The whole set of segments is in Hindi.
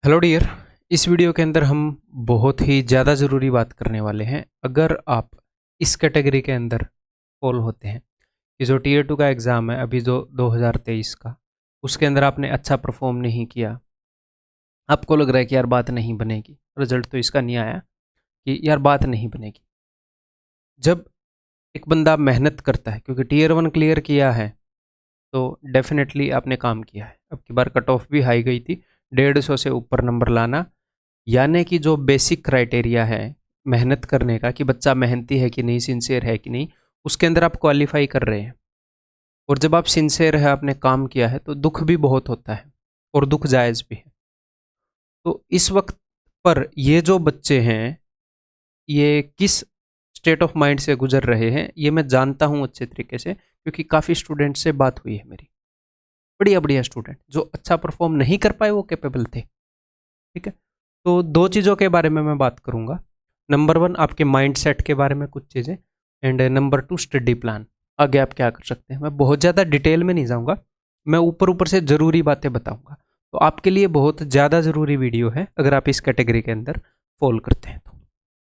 Hello dear. इस वीडियो के अंदर हम बहुत ही ज़्यादा ज़रूरी बात करने वाले हैं। अगर आप इस कैटेगरी के अंदर फॉल होते हैं कि जो टीयर 2 का एग्ज़ाम है अभी जो 2023 का, उसके अंदर आपने अच्छा परफॉर्म नहीं किया, आपको लग रहा है कि यार बात नहीं बनेगी, रिजल्ट तो इसका नहीं आया, कि यार बात नहीं बनेगी। जब एक बंदा मेहनत करता है, क्योंकि टीयर 1 क्लियर किया है तो डेफिनेटली आपने काम किया है। अब की बार कट ऑफ भी हाई गई थी, 150 से ऊपर नंबर लाना, यानी कि जो बेसिक क्राइटेरिया है मेहनत करने का, कि बच्चा मेहनती है कि नहीं, सिंसियर है कि नहीं, उसके अंदर आप क्वालिफाई कर रहे हैं। और जब आप सिंसियर है, आपने काम किया है, तो दुख भी बहुत होता है और दुख जायज़ भी है। तो इस वक्त पर ये जो बच्चे हैं, ये किस स्टेट ऑफ माइंड से गुजर रहे हैं, ये मैं जानता हूँ अच्छे तरीके से, क्योंकि काफ़ी स्टूडेंट से बात हुई है मेरी। बढ़िया बढ़िया स्टूडेंट जो अच्छा परफॉर्म नहीं कर पाए, वो कैपेबल थे। ठीक है, तो दो चीज़ों के बारे में मैं बात करूंगा। नंबर 1 आपके माइंड सेट के बारे में कुछ चीज़ें, एंड नंबर 2 स्टडी प्लान। आगे आप क्या कर सकते हैं। मैं बहुत ज़्यादा डिटेल में नहीं जाऊंगा, मैं ऊपर ऊपर से ज़रूरी बातें बताऊंगा। तो आपके लिए बहुत ज़्यादा ज़रूरी वीडियो है अगर आप इस कैटेगरी के अंदर फॉल करते हैं तो।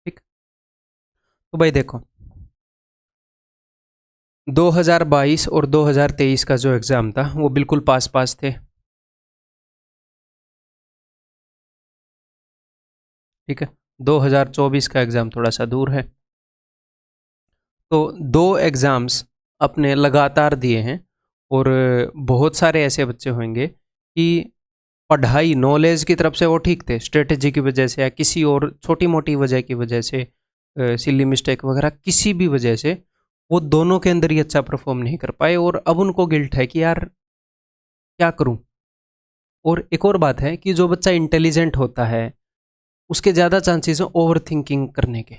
ठीक, तो भाई देखो, 2022 और 2023 का जो एग्ज़ाम था वो बिल्कुल पास पास थे। ठीक है, 2024 का एग्ज़ाम थोड़ा सा दूर है। तो दो एग्ज़ाम्स अपने लगातार दिए हैं, और बहुत सारे ऐसे बच्चे होंगे कि पढ़ाई नॉलेज की तरफ से वो ठीक थे, स्ट्रेटजी की वजह से या किसी और छोटी मोटी वजह की वजह से, सिली मिस्टेक वगैरह किसी भी वजह से, वो दोनों के अंदर ही अच्छा परफॉर्म नहीं कर पाए, और अब उनको गिल्ट है कि यार क्या करूं। और एक और बात है कि जो बच्चा इंटेलिजेंट होता है, उसके ज़्यादा चांसेस हैं ओवर थिंकिंग करने के,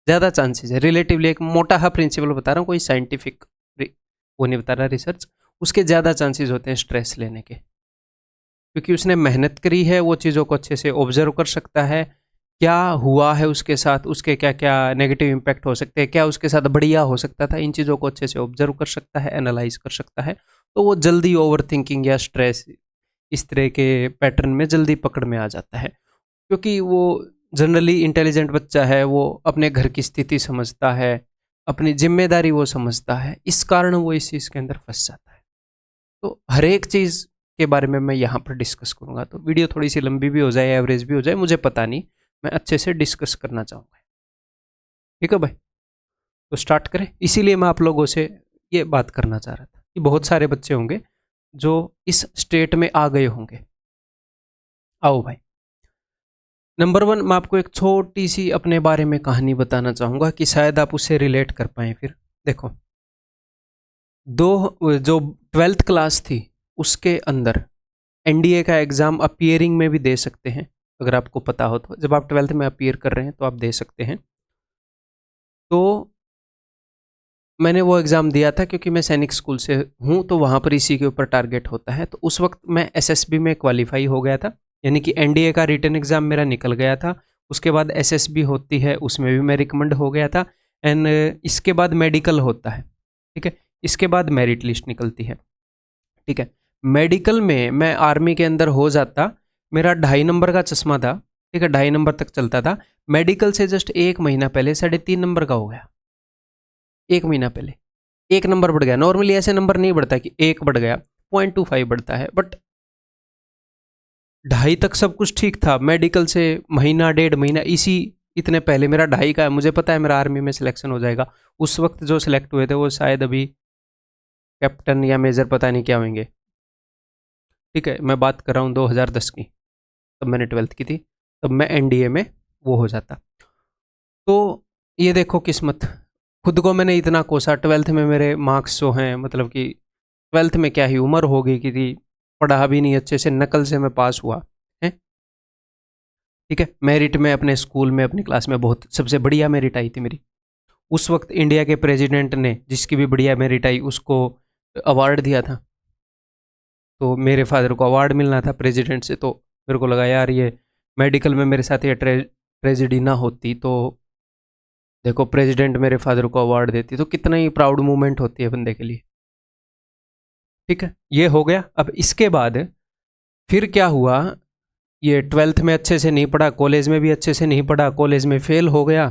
ज़्यादा चांसेस है रिलेटिवली। एक मोटा सा प्रिंसिपल बता रहा हूँ, कोई साइंटिफिक वो नहीं बता रहा रिसर्च, उसके ज़्यादा चांसेस होते हैं स्ट्रेस लेने के, क्योंकि उसने मेहनत करी है, वो चीज़ों को अच्छे से ऑब्जर्व कर सकता है, क्या हुआ है उसके साथ, उसके क्या क्या नेगेटिव इम्पैक्ट हो सकते हैं, क्या उसके साथ बढ़िया हो सकता था, इन चीज़ों को अच्छे से ऑब्जर्व कर सकता है, एनालाइज कर सकता है। तो वो जल्दी ओवर थिंकिंग या स्ट्रेस इस तरह के पैटर्न में जल्दी पकड़ में आ जाता है, क्योंकि वो जनरली इंटेलिजेंट बच्चा है, वो अपने घर की स्थिति समझता है, अपनी जिम्मेदारी वो समझता है, इस कारण वो इस चीज़ के अंदर फंस जाता है। तो हर एक चीज़ के बारे में मैं यहाँ पर डिस्कस करूँगा, तो वीडियो थोड़ी सी लंबी भी हो जाए, एवरेज भी हो जाए, मुझे पता नहीं, मैं अच्छे से डिस्कस करना चाहूँगा। ठीक है भाई, तो स्टार्ट करें। इसीलिए मैं आप लोगों से ये बात करना चाह रहा था कि बहुत सारे बच्चे होंगे जो इस स्टेट में आ गए होंगे। आओ भाई, नंबर 1 मैं आपको एक छोटी सी अपने बारे में कहानी बताना चाहूँगा कि शायद आप उससे रिलेट कर पाएँ। फिर देखो, दो जो 12th क्लास थी, उसके अंदर एनडीए का एग्ज़ाम अपीयरिंग में भी दे सकते हैं, अगर आपको पता हो तो। जब आप 12th में अपीयर कर रहे हैं तो आप दे सकते हैं। तो मैंने वो एग्ज़ाम दिया था क्योंकि मैं सैनिक स्कूल से हूँ, तो वहाँ पर इसी के ऊपर टारगेट होता है। तो उस वक्त मैं एसएसबी में क्वालिफाई हो गया था, यानी कि एनडीए का रिटन एग्ज़ाम मेरा निकल गया था। उसके बाद एसएसबी होती है, उसमें भी मैं रिकमेंड हो गया था। एंड इसके बाद मेडिकल होता है। ठीक है, इसके बाद मेरिट लिस्ट निकलती है। ठीक है, मेडिकल में मैं आर्मी के अंदर हो जाता, मेरा 2.5 नंबर का चश्मा था। ठीक है, 2.5 नंबर तक चलता था। मेडिकल से जस्ट 1 महीना पहले 3.5 नंबर का हो गया। 1 महीना पहले 1 नंबर बढ़ गया। नॉर्मली ऐसे नंबर नहीं बढ़ता कि 1 बढ़ गया, 0.25 बढ़ता है, बट 2.5 तक सब कुछ ठीक था। मेडिकल से महीना 1.5 महीना इसी इतने पहले मेरा 2.5 का है। मुझे पता है मेरा आर्मी में सिलेक्शन हो जाएगा। उस वक्त जो सिलेक्ट हुए थे वो शायद अभी कैप्टन या मेजर पता नहीं क्या होंगे। ठीक है, मैं बात कर रहा हूँ 2010 की, तब मैंने 12th की थी, तब मैं एनडीए में वो हो जाता। तो ये देखो किस्मत, खुद को मैंने इतना कोसा। 12th में मेरे मार्क्स जो हैं, मतलब कि 12th में क्या ही उम्र हो गई कि थी, पढ़ा भी नहीं अच्छे से, नकल से मैं पास हुआ है। ठीक है, मेरिट में अपने स्कूल में अपनी क्लास में बहुत सबसे बढ़िया मेरिट आई थी मेरी। उस वक्त इंडिया के प्रेसिडेंट ने, जिसकी भी बढ़िया मेरिट आई, उसको अवार्ड दिया था। तो मेरे फादर को अवार्ड मिलना था प्रेसिडेंट से, तो मेरे को लगा यार ये मेडिकल में मेरे साथ ये ट्रेजिडी ना होती, तो देखो प्रेसिडेंट मेरे फादर को अवार्ड देती, तो कितना ही प्राउड मोमेंट होती है बंदे के लिए। ठीक है, ये हो गया। अब इसके बाद फिर क्या हुआ, ये 12th में अच्छे से नहीं पढ़ा, कॉलेज में भी अच्छे से नहीं पढ़ा, कॉलेज में फेल हो गया,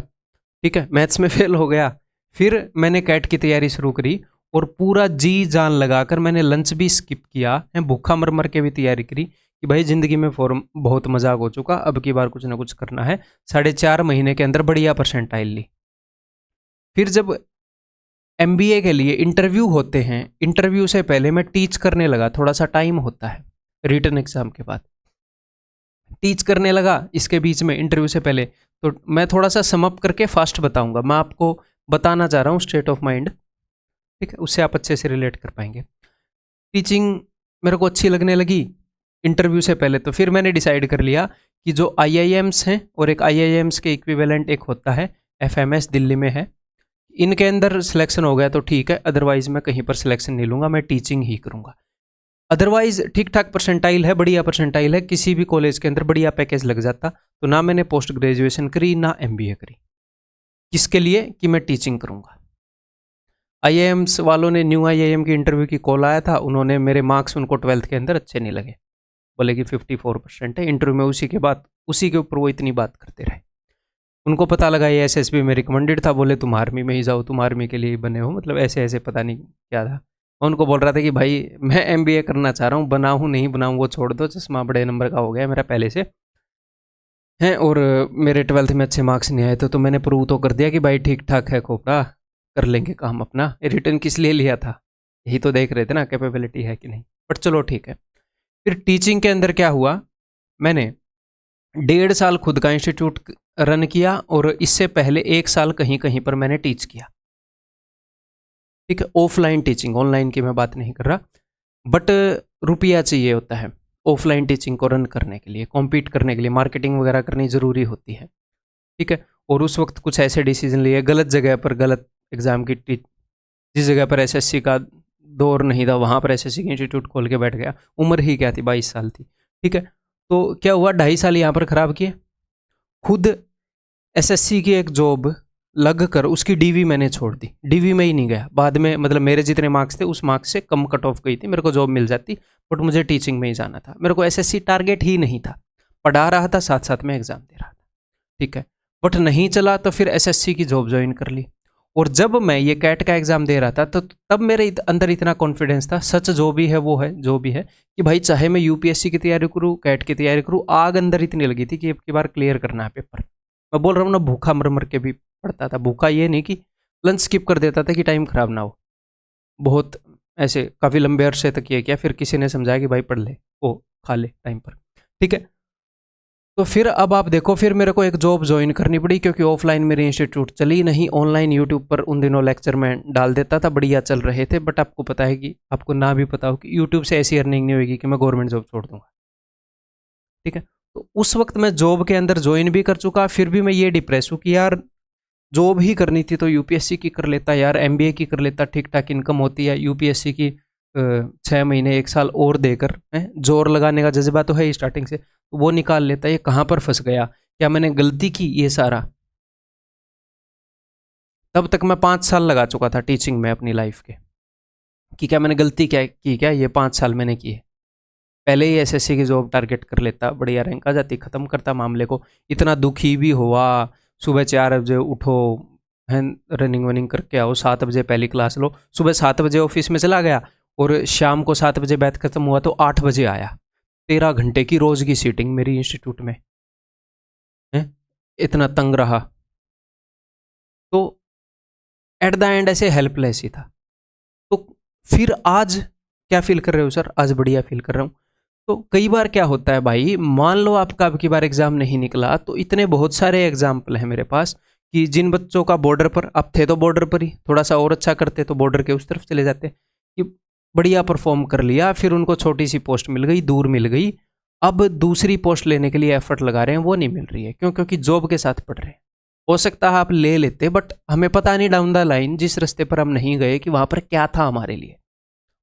ठीक है, मैथ्स में फेल हो गया। फिर मैंने कैट की तैयारी शुरू करी और पूरा जी जान लगाकर मैंने लंच भी स्किप किया है, भूखा मर मर के भी तैयारी करी कि भाई ज़िंदगी में फॉर्म बहुत मजाक हो चुका, अब की बार कुछ ना कुछ करना है। 4.5 महीने के अंदर बढ़िया परसेंटाइल ली। फिर जब एमबीए के लिए इंटरव्यू होते हैं, इंटरव्यू से पहले मैं टीच करने लगा, थोड़ा सा टाइम होता है रिटन एग्जाम के बाद, टीच करने लगा इसके बीच में इंटरव्यू से पहले। तो मैं थोड़ा सा समअप करके फास्ट बताऊंगा, मैं आपको बताना चाह रहा हूँ स्टेट ऑफ माइंड, ठीक है, उससे आप अच्छे से रिलेट कर पाएंगे। टीचिंग मेरे को अच्छी लगने लगी इंटरव्यू से पहले, तो फिर मैंने डिसाइड कर लिया कि जो आईआईएम्स हैं और एक आईआईएम्स के इक्विवेलेंट एक होता है एफएमएस, दिल्ली में है, इनके अंदर सिलेक्शन हो गया तो ठीक है, अदरवाइज मैं कहीं पर सिलेक्शन नहीं लूँगा, मैं टीचिंग ही करूँगा। अदरवाइज ठीक ठाक परसेंटाइल है, बढ़िया परसेंटाइल है, किसी भी कॉलेज के अंदर बढ़िया पैकेज लग जाता, तो ना मैंने पोस्ट ग्रेजुएशन करी ना एमबीए करी। किसके लिए? कि मैं टीचिंग करूँगा। आईआईएम्स वालों ने, न्यू आईआईएम की इंटरव्यू की कॉल आया था, उन्होंने मेरे मार्क्स उनको 12th के अंदर अच्छे नहीं लगे, बोले कि 54% है। इंटरव्यू में उसी के ऊपर वो इतनी बात करते रहे। उनको पता लगा ये एसएसबी में रिकमेंडेड था, बोले तुम आर्मी में ही जाओ, तुम आर्मी के लिए ही बने हो, मतलब ऐसे ऐसे पता नहीं क्या था। मैं उनको बोल रहा था कि भाई मैं एमबीए करना चाह रहा हूँ, बनाऊँ नहीं बनाऊँ वो छोड़ दो, चश्मा बड़े नंबर का हो गया मेरा पहले से हैं, और मेरे 12th में अच्छे मार्क्स नहीं आए, तो मैंने प्रूव तो कर दिया कि भाई ठीक ठाक है खोपड़ा, कर लेंगे काम अपना। रिटर्न किस लिए लिया था, यही तो देख रहे थे ना कैपेबिलिटी है कि नहीं, बट चलो ठीक है। फिर टीचिंग के अंदर क्या हुआ, मैंने 1.5 साल खुद का इंस्टीट्यूट रन किया और इससे पहले 1 साल कहीं कहीं पर मैंने टीच किया, ठीक है, ऑफलाइन टीचिंग, ऑनलाइन की मैं बात नहीं कर रहा, बट रुपया चाहिए होता है ऑफलाइन टीचिंग को रन करने के लिए, कॉम्पीट करने के लिए, मार्केटिंग वगैरह करनी ज़रूरी होती है, ठीक है। और उस वक्त कुछ ऐसे डिसीजन लिए, गलत जगह पर गलत एग्ज़ाम की, जिस जगह पर एसएससी का दौर नहीं था वहाँ पर एसएससी की इंस्टीट्यूट खोल के बैठ गया। उम्र ही क्या थी, 22 साल थी, ठीक है। तो क्या हुआ, 2.5 साल यहाँ पर ख़राब किए। खुद एसएससी की एक जॉब लग कर उसकी डीवी मैंने छोड़ दी, डीवी में ही नहीं गया बाद में, मतलब मेरे जितने मार्क्स थे उस मार्क्स से कम कट ऑफ गई थी, मेरे को जॉब मिल जाती, बट मुझे टीचिंग में ही जाना था, मेरे को एसएससी टारगेट ही नहीं था, पढ़ा रहा था साथ साथ में एग्ज़ाम दे रहा था, ठीक है। बट नहीं चला तो फिर एसएससी की जॉब ज्वाइन कर ली। और जब मैं ये कैट का एग्ज़ाम दे रहा था तो तब मेरे अंदर इतना कॉन्फिडेंस था, सच जो भी है वो है, जो भी है, कि भाई चाहे मैं यूपीएससी की तैयारी करूँ, कैट की तैयारी करूँ, आग अंदर इतनी लगी थी कि अब की बार क्लियर करना है पेपर। मैं बोल रहा हूँ ना, भूखा मर मर के भी पढ़ता था, भूखा ये नहीं कि लंच स्किप कर देता था कि टाइम खराब ना हो, बहुत ऐसे काफ़ी लंबे अरसे तक ये किया, फिर किसी ने समझाया कि भाई पढ़ ले, ओ खा ले टाइम पर, ठीक है। तो फिर अब आप देखो, फिर मेरे को एक जॉब ज्वाइन करनी पड़ी, क्योंकि ऑफलाइन मेरी इंस्टीट्यूट चली नहीं, ऑनलाइन यूट्यूब पर उन दिनों लेक्चर में डाल देता था, बढ़िया चल रहे थे। बट आपको पता है कि, आपको ना भी पता हो कि यूट्यूब से ऐसी अर्निंग नहीं होगी कि मैं गवर्नमेंट जॉब छोड़ दूंगा, ठीक है। तो उस वक्त मैं जॉब के अंदर ज्वाइन भी कर चुका, फिर भी मैं ये डिप्रेस हूँ कि यार जॉब ही करनी थी तो यूपीएससी की कर लेता यार, एमबीए की कर लेता, ठीक ठाक इनकम होती है, यूपीएससी की 6 महीने 1 साल और देकर, जोर लगाने का जज्बा तो है स्टार्टिंग से, तो वो निकाल लेता। ये कहाँ पर फंस गया, क्या मैंने गलती की ये सारा? तब तक मैं 5 साल लगा चुका था टीचिंग में अपनी लाइफ के, कि क्या मैंने गलती क्या की, क्या ये 5 साल मैंने की है? पहले ही एसएससी की जॉब टारगेट कर लेता, बढ़िया रैंक आ जाती, खत्म करता मामले को। इतना दुखी भी हुआ, सुबह 4 बजे उठो, है, रनिंग वनिंग करके आओ, 7 बजे पहली क्लास लो, सुबह 7 बजे ऑफिस में चला गया और शाम को 7 बजे बैच खत्म हुआ तो 8 बजे आया। 13 घंटे की रोज की सीटिंग मेरी इंस्टीट्यूट में, है, इतना तंग रहा। तो एट द एंड ऐसे हेल्पलेस ही था। तो फिर आज क्या फील कर रहे हो सर? आज बढ़िया फील कर रहा हूँ। तो कई बार क्या होता है भाई, मान लो आपका अब की बार एग्जाम नहीं निकला, तो इतने बहुत सारे एग्जाम्पल हैं मेरे पास कि जिन बच्चों का बॉर्डर पर, अब थे तो बॉर्डर पर ही, थोड़ा सा और अच्छा करते तो बॉर्डर के उस तरफ चले जाते, कि बढ़िया परफॉर्म कर लिया, फिर उनको छोटी सी पोस्ट मिल गई, दूर मिल गई, अब दूसरी पोस्ट लेने के लिए एफर्ट लगा रहे हैं, वो नहीं मिल रही है। क्यों? क्योंकि जॉब के साथ पढ़ रहे हैं। हो सकता है आप ले लेते, बट हमें पता नहीं डाउन द लाइन जिस रास्ते पर हम नहीं गए कि वहां पर क्या था हमारे लिए।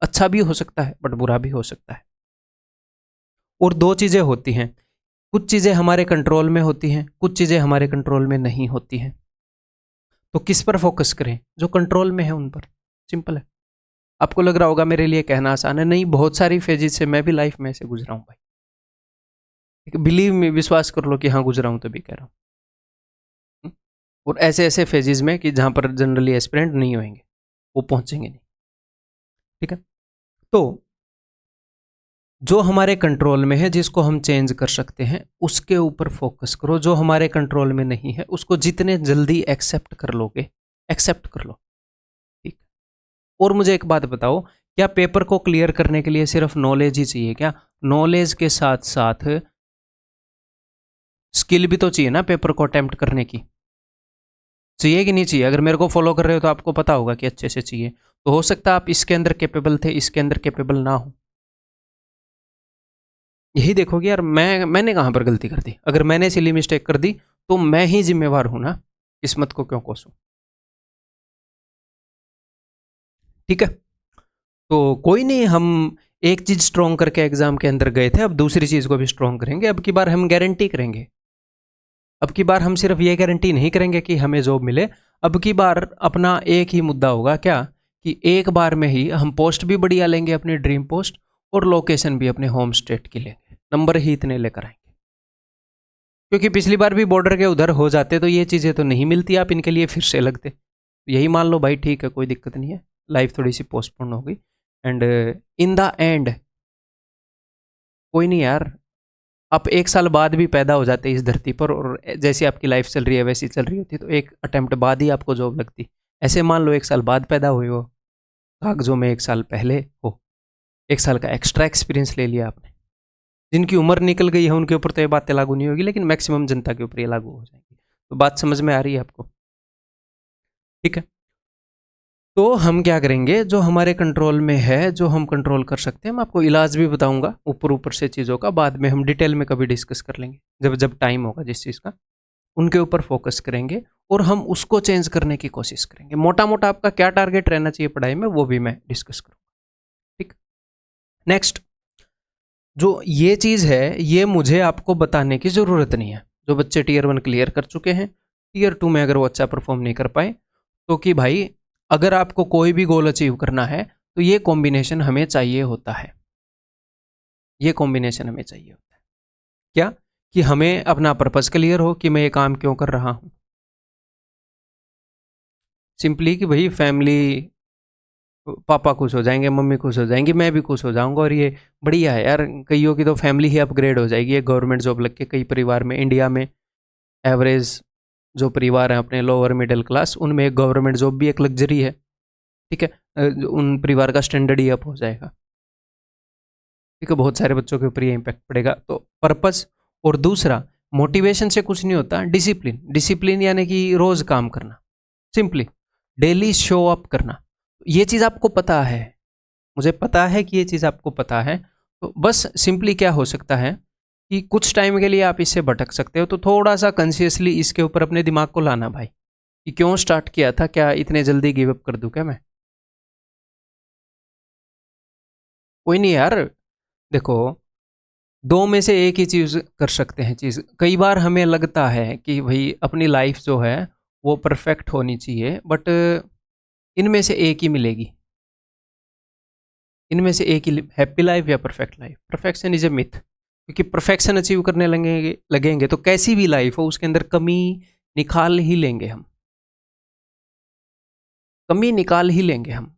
अच्छा भी हो सकता है बट बुरा भी हो सकता है। और दो चीज़ें होती हैं, कुछ चीज़ें हमारे कंट्रोल में होती हैं, कुछ चीज़ें हमारे कंट्रोल में नहीं होती हैं। तो किस पर फोकस करें? जो कंट्रोल में है उन पर। सिंपल है। आपको लग रहा होगा मेरे लिए कहना आसान है, नहीं, बहुत सारी फेजेस से मैं भी लाइफ में से गुजरा हूँ भाई। बिलीव में विश्वास कर लो कि हाँ गुजरा हूँ तभी कह रहा हूँ। और ऐसे ऐसे फेजेस में कि जहाँ पर जनरली एस्पिरेंट नहीं होंगे, वो पहुँचेंगे नहीं। ठीक है, तो जो हमारे कंट्रोल में है, जिसको हम चेंज कर सकते हैं, उसके ऊपर फोकस करो। जो हमारे कंट्रोल में नहीं है उसको जितने जल्दी एक्सेप्ट कर लोगे, एक्सेप्ट कर लो। ठीक। और मुझे एक बात बताओ, क्या पेपर को क्लियर करने के लिए सिर्फ नॉलेज ही चाहिए क्या? नॉलेज के साथ साथ स्किल भी तो चाहिए ना पेपर को अटेम्प्ट करने की। चाहिए कि नहीं चाहिए? अगर मेरे को फॉलो कर रहे हो तो आपको पता होगा कि अच्छे से चाहिए। तो हो सकता है आप इसके अंदर कैपेबल थे, इसके अंदर कैपेबल ना हो। यही देखोगे यार, मैंने कहाँ पर गलती कर दी? अगर मैंने सिली मिस्टेक कर दी तो मैं ही जिम्मेवार हूं ना, किस्मत को क्यों कोसूं? ठीक है, तो कोई नहीं, हम एक चीज स्ट्रॉन्ग करके एग्जाम के अंदर गए थे, अब दूसरी चीज को भी स्ट्रॉन्ग करेंगे। अब की बार हम गारंटी करेंगे। अब की बार हम सिर्फ ये गारंटी नहीं करेंगे कि हमें जॉब मिले। अब की बार अपना एक ही मुद्दा होगा क्या, कि एक बार में ही हम पोस्ट भी बढ़िया लेंगे, अपनी ड्रीम पोस्ट, और लोकेशन भी अपने होम स्टेट की लेंगे। नंबर ही इतने लेकर आएंगे। क्योंकि पिछली बार भी बॉर्डर के उधर हो जाते तो ये चीज़ें तो नहीं मिलती, आप इनके लिए फिर से लगते। यही मान लो भाई, ठीक है कोई दिक्कत नहीं है, लाइफ थोड़ी सी पोस्टपोन हो गई, एंड इन द एंड कोई नहीं यार, आप एक साल बाद भी पैदा हो जाते इस धरती पर, और जैसी आपकी लाइफ चल रही है वैसी चल रही होती, तो एक अटेम्प्ट बाद ही आपको जॉब लगती। ऐसे मान लो एक साल बाद पैदा हुए हो, कागजों में एक साल पहले हो, एक साल का एक्स्ट्रा एक्सपीरियंस ले लिया आपने। जिनकी उम्र निकल गई है उनके ऊपर तो ये बातें लागू नहीं होगी, लेकिन मैक्सिमम जनता के ऊपर ये लागू हो जाएगी। तो बात समझ में आ रही है आपको? ठीक है, तो हम क्या करेंगे, जो हमारे कंट्रोल में है, जो हम कंट्रोल कर सकते हैं, मैं आपको इलाज भी बताऊंगा ऊपर ऊपर से चीज़ों का, बाद में हम डिटेल में कभी डिस्कस कर लेंगे, जब जब टाइम होगा जिस चीज़ का, उनके ऊपर फोकस करेंगे और हम उसको चेंज करने की कोशिश करेंगे। मोटा मोटा आपका क्या टारगेट रहना चाहिए पढ़ाई में, वो भी मैं डिस्कस करूँगा। ठीक, नेक्स्ट, जो ये चीज़ है ये मुझे आपको बताने की ज़रूरत नहीं है। जो बच्चे टीयर 1 क्लियर कर चुके हैं, टीयर 2 में अगर वो अच्छा परफॉर्म नहीं कर पाए, तो कि भाई अगर आपको कोई भी गोल अचीव करना है तो ये कॉम्बिनेशन हमें चाहिए होता है। ये कॉम्बिनेशन हमें चाहिए होता है क्या, कि हमें अपना पर्पस क्लियर हो कि मैं ये काम क्यों कर रहा हूँ। सिंपली कि भाई फैमिली, पापा खुश हो जाएंगे, मम्मी खुश हो जाएंगी, मैं भी खुश हो जाऊंगा, और ये बढ़िया है यार। कईयों की तो फैमिली ही अपग्रेड हो जाएगी ये गवर्नमेंट जॉब लग के। कई परिवार में, इंडिया में एवरेज जो परिवार हैं अपने लोअर मिडिल क्लास, उनमें एक गवर्नमेंट जॉब भी एक लग्जरी है। ठीक है, उन परिवार का स्टैंडर्ड ही अप हो जाएगा। ठीक है, बहुत सारे बच्चों के ऊपर ये इम्पैक्ट पड़ेगा। तो पर्पस, और दूसरा मोटिवेशन से कुछ नहीं होता, डिसिप्लिन। डिसिप्लिन यानी कि रोज काम करना, सिंपली डेली शो अप करना। ये चीज़ आपको पता है, मुझे पता है कि ये चीज़ आपको पता है। तो बस सिंपली क्या हो सकता है कि कुछ टाइम के लिए आप इससे भटक सकते हो, तो थोड़ा सा कंसियसली इसके ऊपर अपने दिमाग को लाना भाई, कि क्यों स्टार्ट किया था, क्या इतने जल्दी गिव अप कर दूं क्या मैं? कोई नहीं यार, देखो, दो में से एक ही चीज़ कर सकते हैं। चीज़ कई बार हमें लगता है कि भाई अपनी लाइफ जो है वो परफेक्ट होनी चाहिए, बट इनमें से एक ही मिलेगी। इनमें से एक ही, हैप्पी लाइफ या perfect life. Perfection is a myth, क्योंकि परफेक्शन अचीव करने लगेंगे तो कैसी भी लाइफ हो उसके अंदर कमी निकाल ही लेंगे हम। कमी निकाल ही लेंगे हम।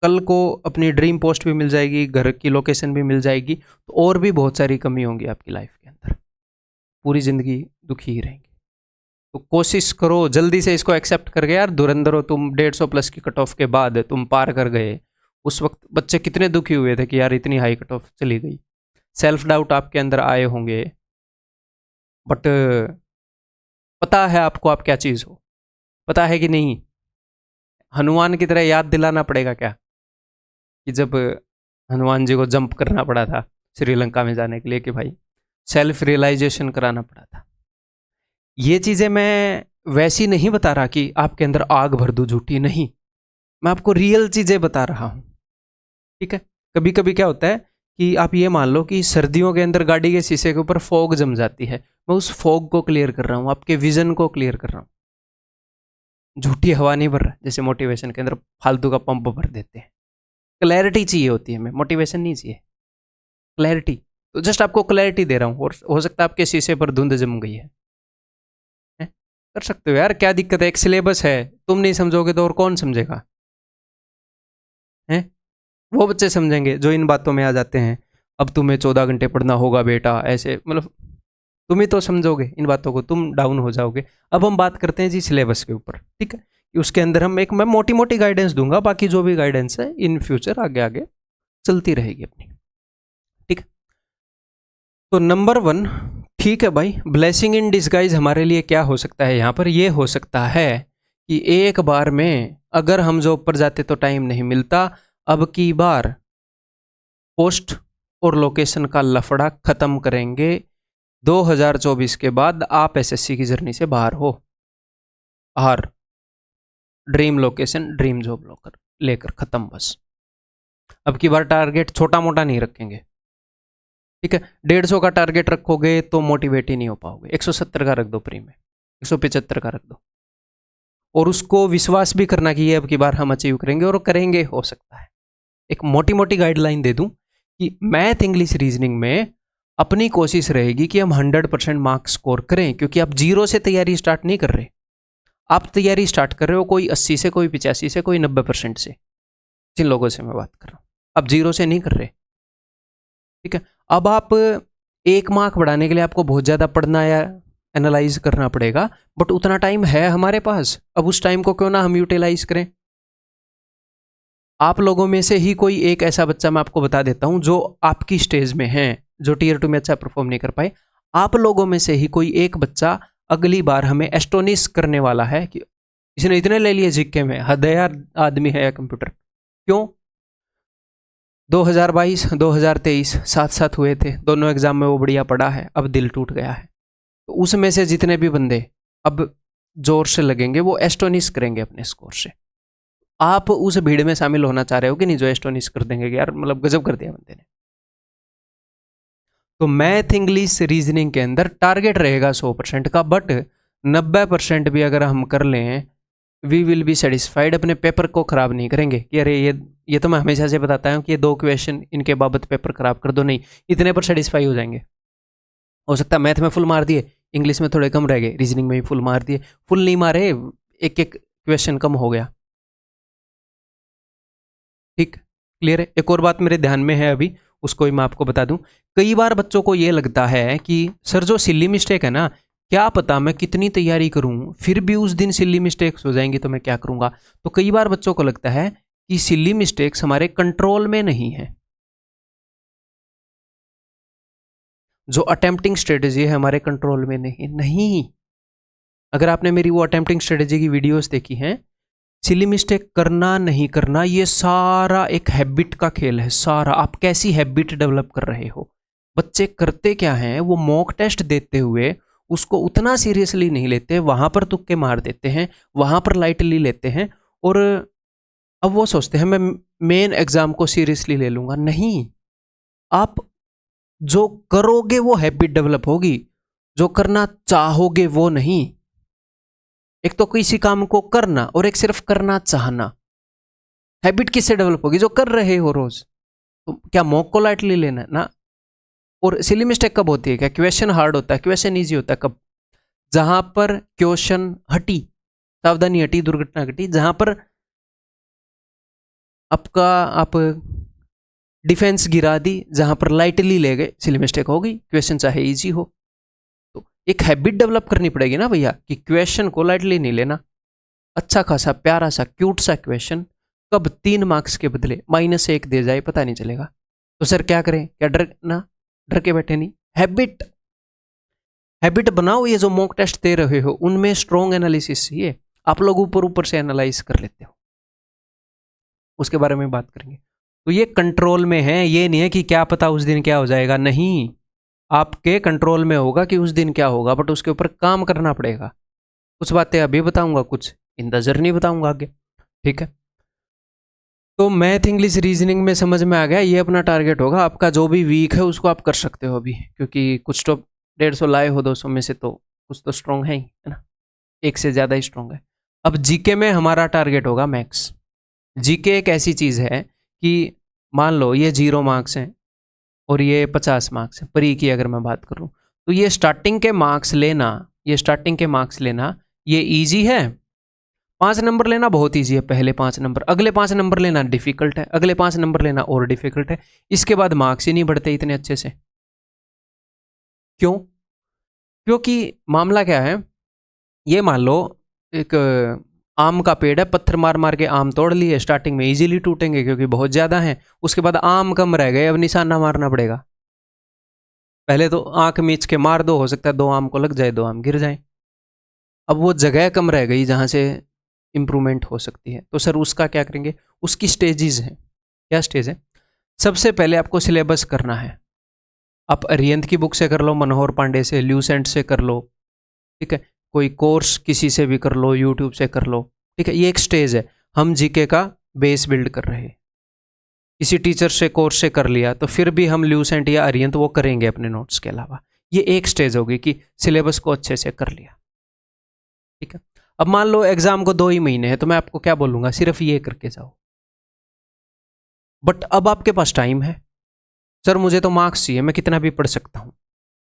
कल को अपनी ड्रीम पोस्ट भी मिल जाएगी, घर की लोकेशन भी मिल जाएगी, तो और भी बहुत सारी कमी होंगी आपकी लाइफ के अंदर। पूरी ज़िंदगी दुखी ही रहेंगे। तो कोशिश करो जल्दी से इसको एक्सेप्ट कर गए यार। धुरंधर हो तुम, 150 प्लस की कट ऑफ के बाद तुम पार कर गए। उस वक्त बच्चे कितने दुखी हुए थे कि यार इतनी हाई कट ऑफ चली गई। सेल्फ डाउट आपके अंदर आए होंगे, बट पता है आपको आप क्या चीज़ हो, पता है कि नहीं? हनुमान की तरह याद दिलाना पड़ेगा क्या, कि जब हनुमान जी को जंप करना पड़ा था श्रीलंका में जाने के लिए, कि भाई सेल्फ रियलाइजेशन कराना पड़ा था। ये चीज़ें मैं वैसी नहीं बता रहा कि आपके अंदर आग भर दूं झूठी, नहीं। मैं आपको रियल चीज़ें बता रहा हूँ। ठीक है, कभी कभी क्या होता है कि आप ये मान लो कि सर्दियों के अंदर गाड़ी के शीशे के ऊपर फॉग जम जाती है। मैं उस फॉग को क्लियर कर रहा हूँ, आपके विजन को क्लियर कर रहा हूँ। झूठी हवा नहीं भर रहा, जैसे मोटिवेशन के अंदर फालतू का पंप भर देते हैं। क्लैरिटी चाहिए होती है हमें, मोटिवेशन नहीं चाहिए, क्लैरिटी। तो जस्ट आपको क्लैरिटी दे रहा हूँ, और हो सकता है आपके शीशे पर धुंध जम गई है। कर सकते हो यार, क्या दिक्कत है, एक सिलेबस है, तुम नहीं समझोगे तो और कौन समझेगा, है? वो बच्चे समझेंगे जो इन बातों में आ जाते हैं, अब तुम्हें 14 घंटे पढ़ना होगा बेटा, ऐसे मतलब तुम ही तो समझोगे इन बातों को, तुम डाउन हो जाओगे। अब हम बात करते हैं जी सिलेबस के ऊपर, ठीक है? उसके अंदर हम मैं मोटी मोटी गाइडेंस दूंगा, बाकी जो भी गाइडेंस है इन फ्यूचर आगे आगे चलती रहेगी अपनी, ठीक है? तो नंबर 1, ठीक है भाई, ब्लेसिंग इन डिस्गाइज हमारे लिए क्या हो सकता है यहाँ पर? ये हो सकता है कि एक बार में अगर हम जॉब पर जाते तो टाइम नहीं मिलता, अब की बार पोस्ट और लोकेशन का लफड़ा खत्म करेंगे, 2024 के बाद आप एसएससी की जर्नी से बाहर हो, बाहर, ड्रीम लोकेशन ड्रीम जॉब लोकर लेकर खत्म बस। अब की बार टारगेट छोटा मोटा नहीं रखेंगे, ठीक है? 150 का टारगेट रखोगे तो मोटिवेट ही नहीं हो पाओगे, 170 का रख दो प्री में, 175 का रख दो, और उसको विश्वास भी करना कि ये अब की बार हम अचीव करेंगे, और करेंगे हो सकता है। एक मोटी मोटी गाइडलाइन दे दूं कि मैथ इंग्लिश रीजनिंग में अपनी कोशिश रहेगी कि हम 100% मार्क्स स्कोर करें, क्योंकि आप जीरो से तैयारी स्टार्ट नहीं कर रहे, आप तैयारी स्टार्ट कर रहे हो कोई 80 से, कोई 85 से, कोई 90% से, जिन लोगों से मैं बात कर रहा हूँ, आप जीरो से नहीं कर रहे, ठीक है? अब आप 1 मार्क बढ़ाने के लिए आपको बहुत ज़्यादा पढ़ना या एनालाइज करना पड़ेगा, बट उतना टाइम है हमारे पास, अब उस टाइम को क्यों ना हम यूटिलाइज करें। आप लोगों में से ही कोई एक ऐसा बच्चा मैं आपको बता देता हूं जो आपकी स्टेज में है, जो टियर 2 में अच्छा परफॉर्म नहीं कर पाए, आप लोगों में से ही कोई एक बच्चा अगली बार हमें एस्टोनिश करने वाला है कि इसने इतने ले लिए जीके में, हद है यार, आदमी है या कंप्यूटर। क्यों? 2022 2023 साथ साथ हुए थे, दोनों एग्जाम में वो बढ़िया पढ़ा है, अब दिल टूट गया है, तो उसमें से जितने भी बंदे अब जोर से लगेंगे वो एस्टोनिश करेंगे अपने स्कोर से। आप उस भीड़ में शामिल होना चाह रहे हो कि नहीं, जो एस्टोनिश कर देंगे कि यार मतलब गजब कर दिया बंदे ने? तो मैथ इंग्लिश रीजनिंग के अंदर टारगेट रहेगा 100% का, बट 90% भी अगर हम कर लें, वी विल बी सेटिस्फाइड, अपने पेपर को खराब नहीं करेंगे कि अरे ये तो मैं हमेशा से बताता हूँ कि ये 2 क्वेश्चन इनके बाबत पेपर खराब कर दो, नहीं, इतने पर सेटिस्फाई हो जाएंगे। हो सकता है मैथ में फुल मार दिए, इंग्लिश में थोड़े कम रह गए, रीजनिंग में भी फुल मार दिए, फुल नहीं मारे, एक एक क्वेश्चन कम हो गया, ठीक, क्लियर है? एक और बात मेरे ध्यान में है अभी, उसको ही मैं आपको बता दूं। कई बार बच्चों को ये लगता है कि सर जो सिली मिस्टेक है ना, क्या पता मैं कितनी तैयारी करूं फिर भी उस दिन सिली मिस्टेक्स हो जाएंगी, तो मैं क्या करूंगा? तो कई बार बच्चों को लगता है कि सिली मिस्टेक्स हमारे कंट्रोल में नहीं है, जो अटेम्प्टिंग स्ट्रेटेजी है हमारे कंट्रोल में नहीं। अगर आपने मेरी वो अटेम्प्टिंग स्ट्रेटेजी की वीडियोस देखी हैं, सिली मिस्टेक करना नहीं करना, ये सारा एक हैबिट का खेल है, सारा आप कैसी हैबिट डेवलप कर रहे हो। बच्चे करते क्या हैं, वो मॉक टेस्ट देते हुए उसको उतना सीरियसली नहीं लेते, वहां पर तुक्के मार देते हैं, वहां पर लाइटली लेते हैं, और अब वो सोचते हैं मैं मेन एग्जाम को सीरियसली ले लूंगा। नहीं, आप जो करोगे वो हैबिट डेवलप होगी, जो करना चाहोगे वो नहीं। एक तो किसी काम को करना और एक सिर्फ करना चाहना। हैबिट किससे डेवलप होगी? जो कर रहे हो रोज। तो क्या मॉक को लाइटली लेना ना? और सिली मिस्टेक कब होती है? क्या क्वेश्चन हार्ड होता है, क्वेश्चन इजी होता है? कब? जहां पर क्वेश्चन हटी, सावधानी हटी, दुर्घटना घटी, जहां पर आपका आप डिफेंस गिरा दी, जहां पर लाइटली ले गए, सिली मिस्टेक होगी, क्वेश्चन चाहे इजी हो। तो एक हैबिट डेवलप करनी पड़ेगी ना भैया, कि क्वेश्चन को लाइटली नहीं लेना। अच्छा खासा प्यारा सा क्यूट सा क्वेश्चन कब 3 मार्क्स के बदले -1 दे जाए पता नहीं चलेगा। तो सर क्या करें? क्या डर के बैठे नहीं? हैबिट हैबिट बनाओ। ये जो मॉक टेस्ट दे रहे हो उनमें स्ट्रॉन्ग एनालिसिस चाहिए। आप लोग ऊपर ऊपर से एनालाइज कर लेते हो, उसके बारे में बात करेंगे। तो ये कंट्रोल में है, ये नहीं है कि क्या पता उस दिन क्या हो जाएगा। नहीं, आपके कंट्रोल में होगा कि उस दिन क्या होगा, बट उसके ऊपर काम करना पड़ेगा। कुछ बातें अभी बताऊंगा, कुछ इन द जर्नी बताऊंगा आगे, ठीक है? तो मैथ इंग्लिश रीजनिंग में समझ में आ गया, ये अपना टारगेट होगा। आपका जो भी वीक है उसको आप कर सकते हो अभी, क्योंकि कुछ तो 150 लाए हो 200 में से, तो कुछ तो स्ट्रॉन्ग है ही, है ना? एक से ज़्यादा ही स्ट्रॉन्ग है। अब जीके में हमारा टारगेट होगा मैक्स। जीके एक ऐसी चीज़ है कि मान लो ये 0 मार्क्स हैं और ये 50 मार्क्स है। प्री की अगर मैं बात करूँ तो ये स्टार्टिंग के मार्क्स लेना ये ईजी है। 5 नंबर लेना बहुत ईजी है, पहले 5 नंबर, अगले 5 नंबर लेना डिफिकल्ट है, अगले 5 नंबर लेना और डिफिकल्ट है, इसके बाद मार्क्स ही नहीं बढ़ते इतने अच्छे से। क्यों? क्योंकि मामला क्या है, ये मान लो एक आम का पेड़ है, पत्थर मार मार के आम तोड़ लिए, स्टार्टिंग में इजीली टूटेंगे क्योंकि बहुत ज़्यादा हैं, उसके बाद आम कम रह गए, अब निशाना मारना पड़ेगा। पहले तो आंख मीच के मार दो, हो सकता है 2 आम को लग जाए, 2 आम गिर जाए। अब वो जगह कम रह गई जहाँ से इम्प्रूवमेंट हो सकती है, तो सर उसका क्या करेंगे? उसकी स्टेजेस हैं। क्या स्टेज है? सबसे पहले आपको सिलेबस करना है। आप अरिहंत की बुक से कर लो, मनोहर पांडे से, ल्यूसेंट से कर लो, ठीक है, कोई कोर्स किसी से भी कर लो, यूट्यूब से कर लो, ठीक है। ये एक स्टेज है, हम जीके का बेस बिल्ड कर रहे हैं। किसी टीचर से कोर्स से कर लिया तो फिर भी हम ल्यूसेंट या अरिहंत वो करेंगे अपने नोट्स के अलावा। ये एक स्टेज होगी कि सिलेबस को अच्छे से कर लिया, ठीक है। अब मान लो एग्जाम को 2 ही महीने हैं, तो मैं आपको क्या बोलूंगा, सिर्फ ये करके जाओ। बट अब आपके पास टाइम है, सर मुझे तो मार्क्स चाहिए, मैं कितना भी पढ़ सकता हूँ।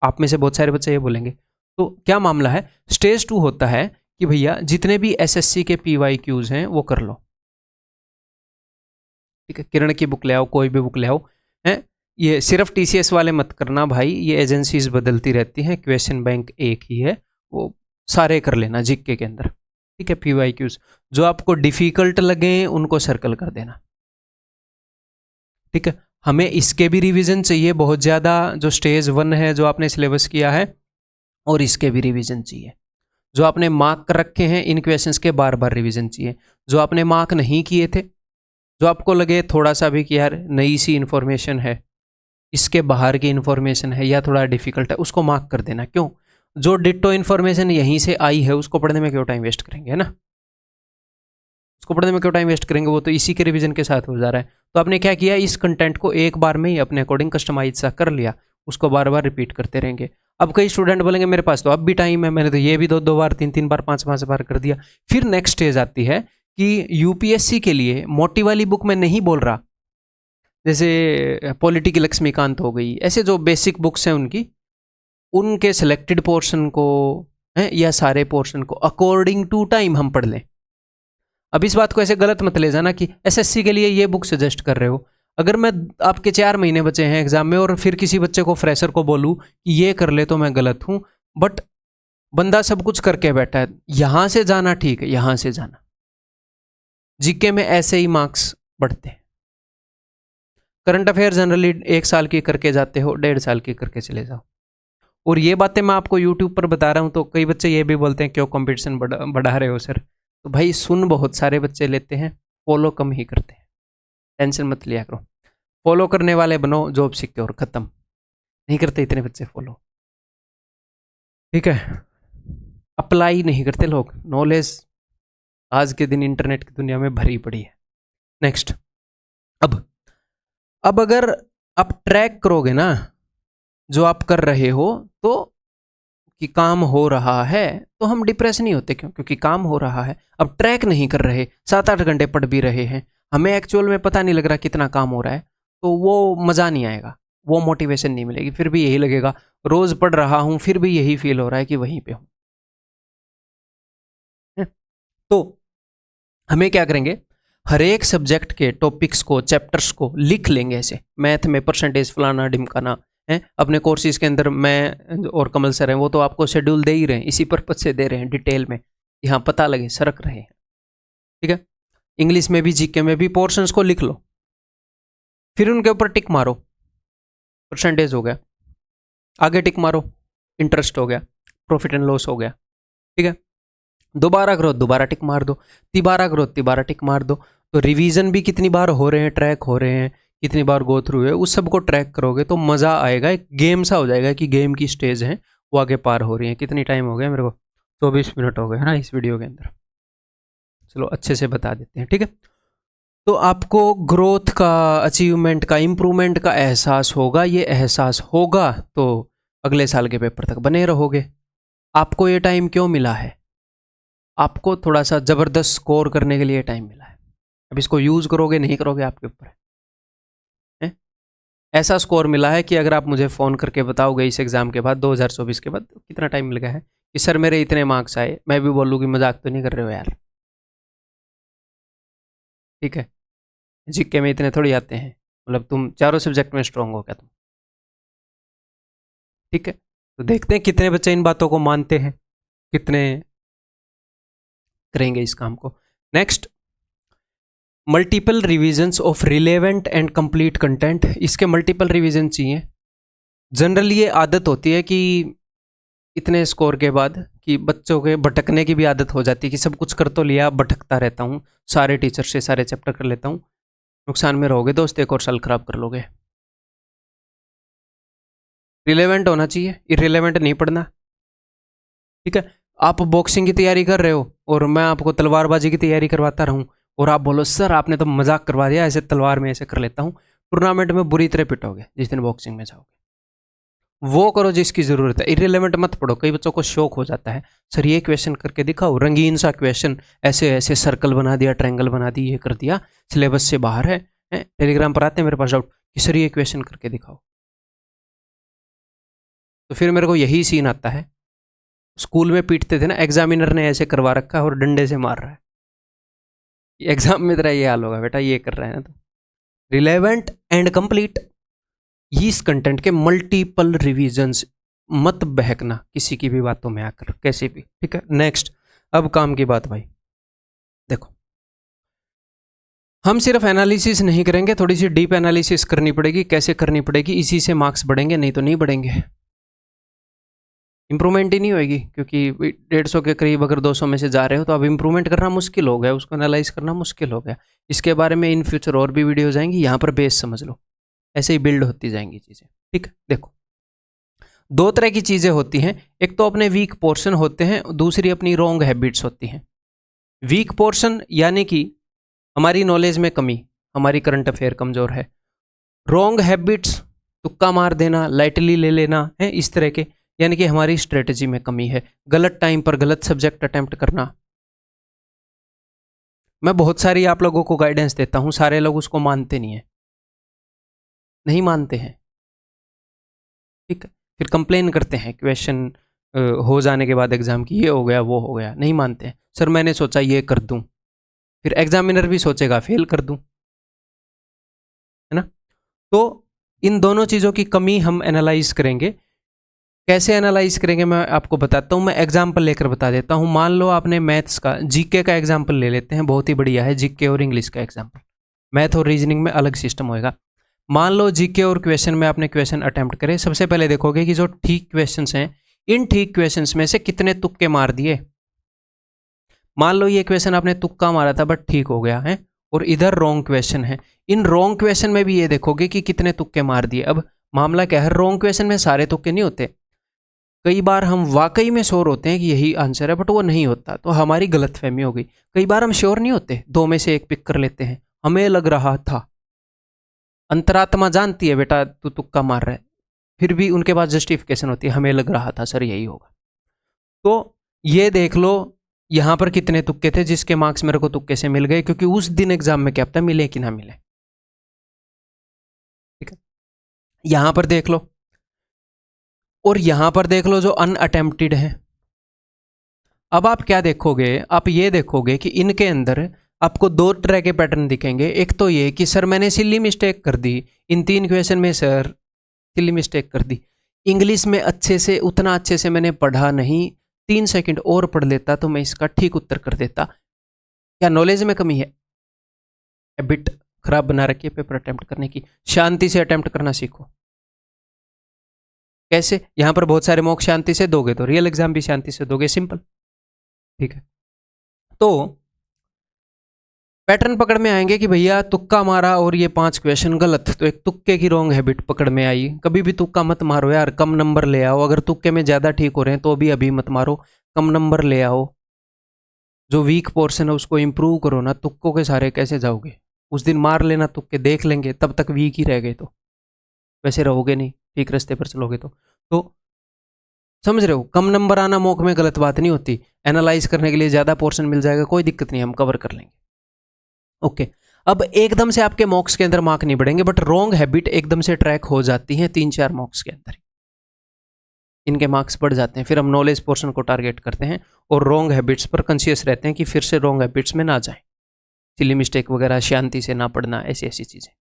आप में से बहुत सारे बच्चे ये बोलेंगे। तो क्या मामला है, स्टेज 2 होता है कि भैया जितने भी एसएससी के PYQs हैं वो कर लो, ठीक है। किरण की बुक ले आओ, कोई भी बुक ले आओ, हैं। ये सिर्फ TCS वाले मत करना भाई, ये एजेंसीज बदलती रहती हैं, क्वेश्चन बैंक एक ही है, वो सारे कर लेना जीके के अंदर, ठीक है। PYQs जो आपको डिफिकल्ट लगे उनको सर्कल कर देना, ठीक है। हमें इसके भी रिवीजन चाहिए बहुत ज़्यादा, जो स्टेज 1 है जो आपने सिलेबस किया है, और इसके भी रिवीजन चाहिए। जो आपने मार्क कर रखे हैं इन क्वेश्चंस के बार बार रिवीजन चाहिए। जो आपने मार्क नहीं किए थे, जो आपको लगे थोड़ा सा भी कि यार नई सी इन्फॉर्मेशन है, इसके बाहर की इन्फॉर्मेशन है या थोड़ा डिफिकल्ट है, उसको मार्क कर देना। क्यों? जो डिट्टो इन्फॉर्मेशन यहीं से आई है उसको पढ़ने में क्यों टाइम वेस्ट करेंगे, है ना। उसको पढ़ने में क्यों टाइम वेस्ट करेंगे, वो तो इसी के रिवीजन के साथ हो जा रहा है। तो आपने क्या किया, इस कंटेंट को एक बार में ही अपने अकॉर्डिंग कस्टमाइज सा कर लिया, उसको बार बार रिपीट करते रहेंगे। अब कई स्टूडेंट बोलेंगे मेरे पास तो अब भी टाइम है, मैंने तो ये भी 2-2 बार, 3-3 बार, 5-5 बार कर दिया। फिर नेक्स्ट स्टेज आती है कि यूपीएससी के लिए मोटी वाली बुक में नहीं बोल रहा, जैसे पॉलिटिकल लक्ष्मीकांत हो गई, ऐसे जो बेसिक बुक्स हैं उनके सिलेक्टेड पोर्शन को है या सारे पोर्शन को अकॉर्डिंग टू टाइम हम पढ़ लें। अब इस बात को ऐसे गलत मत ले जाना कि एसएससी के लिए ये बुक सजेस्ट कर रहे हो। अगर मैं आपके 4 महीने बचे हैं एग्जाम में और फिर किसी बच्चे को, फ्रेशर को बोलूँ कि ये कर ले, तो मैं गलत हूँ। बट बंदा सब कुछ करके बैठा है, यहाँ से जाना ठीक है, यहाँ से जाना। जीके में ऐसे ही मार्क्स बढ़ते हैं। करंट अफेयर जनरली 1 साल की करके जाते हो, 1.5 साल की करके चले जाओ। और ये बातें मैं आपको यूट्यूब पर बता रहा हूँ तो कई बच्चे ये भी बोलते हैं क्यों कंपटीशन बढ़ा रहे हो सर। तो भाई सुन बहुत सारे बच्चे लेते हैं, फॉलो कम ही करते हैं। टेंशन मत लिया करो, फॉलो करने वाले बनो, जॉब सिक्योर, खत्म। नहीं करते इतने बच्चे फॉलो, ठीक है। अप्लाई नहीं करते लोग, नॉलेज आज के दिन इंटरनेट की दुनिया में भरी पड़ी है। नेक्स्ट, अब अगर आप ट्रैक करोगे ना जो आप कर रहे हो, तो कि काम हो रहा है, तो हम डिप्रेस नहीं होते। क्यों? क्योंकि काम हो रहा है। अब ट्रैक नहीं कर रहे, 7-8 घंटे पढ़ भी रहे हैं, हमें एक्चुअल में पता नहीं लग रहा कितना काम हो रहा है, तो वो मज़ा नहीं आएगा, वो मोटिवेशन नहीं मिलेगी। फिर भी यही लगेगा रोज़ पढ़ रहा हूँ, फिर भी यही फील हो रहा है कि वहीं पे हूँ। तो हमें क्या करेंगे, हर एक सब्जेक्ट के टॉपिक्स को, चैप्टर्स को लिख लेंगे। ऐसे मैथ में परसेंटेज फलाना ढिमकाना है, अपने कोर्सेज के अंदर मैं और कमल सर हैं वो तो आपको शेड्यूल दे ही रहे हैं, इसी पर्पज से दे रहे हैं डिटेल में, यहाँ पता लगे, सरक रहे हैं, ठीक है। इंग्लिश में भी, जीके में भी पोर्शंस को लिख लो, फिर उनके ऊपर टिक मारो, परसेंटेज हो गया, आगे टिक मारो, इंटरेस्ट हो गया, प्रॉफिट एंड लॉस हो गया, ठीक है। दोबारा करो, दोबारा टिक मार दो, तिबारा करो, तिबारा टिक मार दो। तो रिवीजन भी कितनी बार हो रहे हैं, ट्रैक हो रहे हैं, कितनी बार गो थ्रू है, उस सब को ट्रैक करोगे तो मज़ा आएगा। एक गेम सा हो जाएगा कि गेम की स्टेज है वो आगे पार हो रही है। कितनी टाइम हो गया मेरे को, 24 मिनट हो गए है ना इस वीडियो के अंदर। चलो अच्छे से बता देते हैं, ठीक है। तो आपको ग्रोथ का, अचीवमेंट का, इम्प्रूवमेंट का एहसास होगा। ये एहसास होगा तो अगले साल के पेपर तक बने रहोगे। आपको ये टाइम क्यों मिला है? आपको थोड़ा सा ज़बरदस्त स्कोर करने के लिए टाइम मिला है। अब इसको यूज़ करोगे नहीं करोगे आपके ऊपर है। ऐसा स्कोर मिला है कि अगर आप मुझे फ़ोन करके बताओगे इस एग्ज़ाम के बाद 2024 के बाद तो कितना टाइम मिल गया है कि सर मेरे इतने मार्क्स आए, मैं भी बोलूँ कि मजाक तो नहीं कर रहे हो यार, ठीक है। जीके में इतने थोड़ी आते हैं, मतलब तुम चारों सब्जेक्ट में स्ट्रांग हो क्या तुम, ठीक है। तो देखते हैं कितने बच्चे इन बातों को मानते हैं, कितने करेंगे इस काम को। Next, multiple revisions of relevant and complete content. इसके मल्टीपल रिविजन चाहिए। जनरली ये आदत होती है कि इतने स्कोर के बाद कि बच्चों के भटकने की भी आदत हो जाती है कि सब कुछ कर तो लिया, भटकता रहता हूँ, सारे टीचर से सारे चैप्टर कर लेता हूँ। नुकसान में रहोगे दोस्त, एक और साल खराब कर लोगे। रिलेवेंट होना चाहिए, इररिलेवेंट नहीं पढ़ना, ठीक है। आप बॉक्सिंग की तैयारी कर रहे हो और मैं आपको तलवारबाजी की तैयारी करवाता रहूँ और आप बोलो सर आपने तो मजाक करवा दिया, ऐसे तलवार में ऐसे कर लेता हूँ, टूर्नामेंट में बुरी तरह पिटोगे जिस दिन बॉक्सिंग में जाओगे। वो करो जिसकी ज़रूरत है, इररिलेवेंट मत पढ़ो। कई बच्चों को शौक हो जाता है, सर ये क्वेश्चन करके दिखाओ, रंगीन सा क्वेश्चन, ऐसे ऐसे सर्कल बना दिया, ट्रायंगल बना दी, ये कर दिया, सिलेबस से बाहर है। टेलीग्राम पर आते हैं मेरे पास डाउट कि सर ये क्वेश्चन करके दिखाओ। तो फिर मेरे को यही सीन आता है, स्कूल में पीटते थे ना, एग्जामिनर ने ऐसे करवा रखा है और डंडे से मार रहा है, एग्जाम में तेरा ये हाल होगा बेटा, ये कर रहा है ना। तो रिलेवेंट एंड कंप्लीट, इस कंटेंट के मल्टीपल रिवीजन्स, मत बहकना किसी की भी बातों में आकर कैसे भी, ठीक है। नेक्स्ट, अब काम की बात भाई, देखो हम सिर्फ एनालिसिस नहीं करेंगे, थोड़ी सी डीप एनालिसिस करनी पड़ेगी। कैसे करनी पड़ेगी? इसी से मार्क्स बढ़ेंगे, नहीं तो नहीं बढ़ेंगे, इंप्रूवमेंट ही नहीं होगी। क्योंकि 150 के करीब अगर 200 में से जा रहे हो तो अब इंप्रूवमेंट करना मुश्किल हो गया, उसको एनालाइज करना मुश्किल हो गया। इसके बारे में इन फ्यूचर और भी वीडियोज आएंगी, यहाँ पर बेस समझ लो, ऐसे ही बिल्ड होती जाएंगी चीज़ें, ठीक है। देखो दो तरह की चीज़ें होती हैं, एक तो अपने वीक पोर्शन होते हैं, दूसरी अपनी रॉन्ग हैबिट्स होती हैं। वीक पोर्शन यानी कि हमारी नॉलेज में कमी, हमारी करंट अफेयर कमज़ोर है। रॉन्ग हैबिट्स, तुक्का मार देना, लाइटली ले लेना है, इस तरह के, यानी कि हमारी स्ट्रेटजी में कमी है, गलत टाइम पर गलत सब्जेक्ट अटेम्प्ट करना। मैं बहुत सारी आप लोगों को गाइडेंस देता हूं, सारे लोग उसको मानते नहीं है, नहीं मानते हैं, ठीक है। फिर कंप्लेन करते हैं क्वेश्चन हो जाने के बाद एग्जाम की, ये हो गया वो हो गया, नहीं मानते हैं। सर मैंने सोचा ये कर दूं, फिर एग्जामिनर भी सोचेगा फेल कर दूं, है ना। तो इन दोनों चीज़ों की कमी हम एनालाइज करेंगे। कैसे एनालाइज करेंगे मैं आपको बताता हूँ, मैं एग्जाम्पल लेकर बता देता हूँ। मान लो आपने मैथ्स का, जीके का एग्जाम्पल ले लेते हैं, बहुत ही बढ़िया है जीके और इंग्लिश का एग्जाम्पल। मैथ और रीजनिंग में अलग सिस्टम होएगा। मान लो जीके और क्वेश्चन में आपने क्वेश्चन अटेम्प्ट करे, सबसे पहले देखोगे कि जो ठीक क्वेश्चन हैं, इन ठीक क्वेश्चन में से कितने तुक्के मार दिए। मान लो ये क्वेश्चन आपने तुक्का मारा था बट ठीक हो गया है, और इधर रॉन्ग क्वेश्चन है, इन रॉन्ग क्वेश्चन में भी ये देखोगे कि कितने तुक्के मार दिए। अब मामला क्या है, रॉन्ग क्वेश्चन में सारे तुक्के नहीं होते, कई बार हम वाकई में श्योर होते हैं कि यही आंसर है बट वो नहीं होता, तो हमारी गलतफहमी हो गई। कई बार हम श्योर नहीं होते, दो में से एक पिक कर लेते हैं, हमें लग रहा था, अंतरात्मा जानती है बेटा तू तुक्का मार रहा है, फिर भी उनके पास जस्टिफिकेशन होती है, हमें लग रहा था सर यही होगा। तो ये देख लो यहाँ पर कितने तुक्के थे, जिसके मार्क्स मेरे को तुक्के से मिल गए, क्योंकि उस दिन एग्जाम में क्या पता मिले कि ना मिले, ठीक है। यहाँ पर देख लो और यहाँ पर देख लो जो अनअटेम्प्टेड है। अब आप क्या देखोगे, आप ये देखोगे कि इनके अंदर आपको दो तरह के पैटर्न दिखेंगे। एक तो ये कि सर मैंने सिली मिस्टेक कर दी, इन 3 क्वेश्चन में सर सिली मिस्टेक कर दी, इंग्लिश में अच्छे से, उतना अच्छे से मैंने पढ़ा नहीं, 3 सेकंड और पढ़ लेता तो मैं इसका ठीक उत्तर कर देता। क्या नॉलेज में कमी है? हैबिट खराब बना रखी है पेपर अटेम्प्ट करने की, शांति से अटेम्प्ट करना सीखो। कैसे? यहां पर बहुत सारे मॉक शांति से दोगे तो रियल एग्जाम भी शांति से दोगे, सिंपल, ठीक है। तो पैटर्न पकड़ में आएंगे कि भैया तुक्का मारा और ये 5 क्वेश्चन गलत, तो एक तुक्के की रॉन्ग हैबिट पकड़ में आई। कभी भी तुक्का मत मारो यार, कम नंबर ले आओ, अगर तुक्के में ज़्यादा ठीक हो रहे हैं तो भी अभी मत मारो, कम नंबर ले आओ। जो वीक पोर्शन है उसको इम्प्रूव करो ना, तुक्कों के सारे कैसे जाओगे? उस दिन मार लेना तुक्के, देख लेंगे, तब तक वीक ही रह गए तो वैसे रहोगे नहीं, ठीक रास्ते पर चलोगे तो समझ रहे हो, कम नंबर आना मॉक में गलत बात नहीं होती, एनालाइज करने के लिए ज़्यादा पोर्शन मिल जाएगा, कोई दिक्कत नहीं, हम कवर कर लेंगे। ओके, अब एकदम से आपके मॉक्स के अंदर मार्क नहीं बढ़ेंगे, बट रॉन्ग हैबिट एकदम से ट्रैक हो जाती है 3-4 मॉक्स के अंदर, इनके मार्क्स बढ़ जाते हैं। फिर हम नॉलेज पोर्शन को टारगेट करते हैं और रॉन्ग हैबिट्स पर कॉन्शियस रहते हैं कि फिर से रॉन्ग हैबिट्स में ना जाएं, सिली मिस्टेक वगैरह, शांति से ना पढ़ना, ऐसी ऐसी चीज़ें।